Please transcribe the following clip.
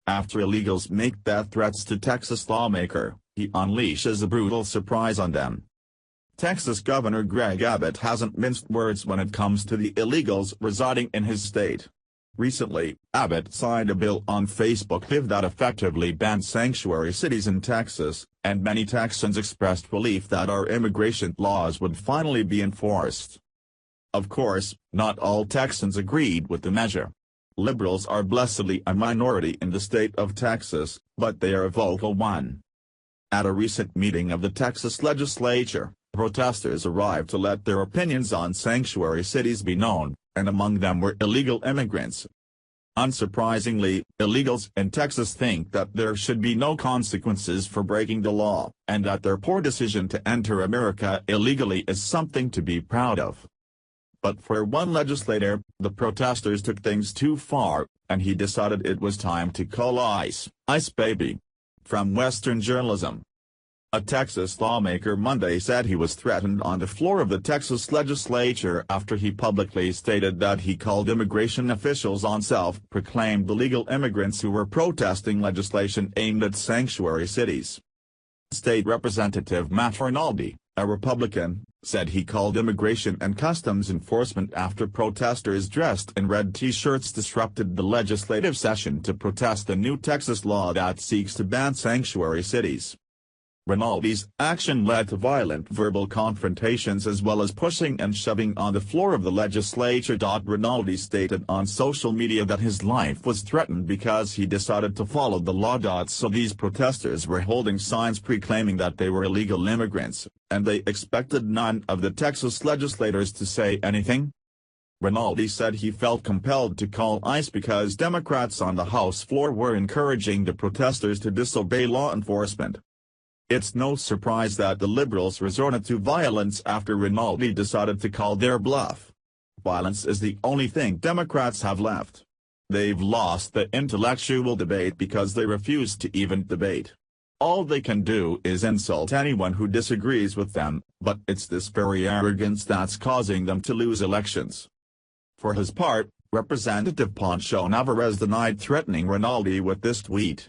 After illegals make death threats to Texas lawmaker, he unleashes a brutal surprise on them. Texas Governor Greg Abbott hasn't minced words when it comes to the illegals residing in his state. Recently, Abbott signed a bill on Facebook Live that effectively banned sanctuary cities in Texas, and many Texans expressed relief that our immigration laws would finally be enforced. Of course, not all Texans agreed with the measure. Liberals are blessedly a minority in the state of Texas, but they are a vocal one. At a recent meeting of the Texas legislature, protesters arrived to let their opinions on sanctuary cities be known, and among them were illegal immigrants. Unsurprisingly, illegals in Texas think that there should be no consequences for breaking the law, and that their poor decision to enter America illegally is something to be proud of. But for one legislator, the protesters took things too far, and he decided it was time to call ICE, ICE baby. From Western Journalism. A Texas lawmaker Monday said he was threatened on the floor of the Texas legislature after he publicly stated that he called immigration officials on self-proclaimed illegal immigrants who were protesting legislation aimed at sanctuary cities. State Representative Matt Rinaldi, a Republican, said he called Immigration and Customs Enforcement after protesters dressed in red T-shirts disrupted the legislative session to protest the new Texas law that seeks to ban sanctuary cities. Rinaldi's action led to violent verbal confrontations as well as pushing and shoving on the floor of the legislature. Rinaldi stated on social media that his life was threatened because he decided to follow the law. So these protesters were holding signs proclaiming that they were illegal immigrants, and they expected none of the Texas legislators to say anything. Rinaldi said he felt compelled to call ICE because Democrats on the House floor were encouraging the protesters to disobey law enforcement. It's no surprise that the liberals resorted to violence after Rinaldi decided to call their bluff. Violence is the only thing Democrats have left. They've lost the intellectual debate because they refuse to even debate. All they can do is insult anyone who disagrees with them, but it's this very arrogance that's causing them to lose elections. For his part, Representative Poncho Navarez denied threatening Rinaldi with this tweet.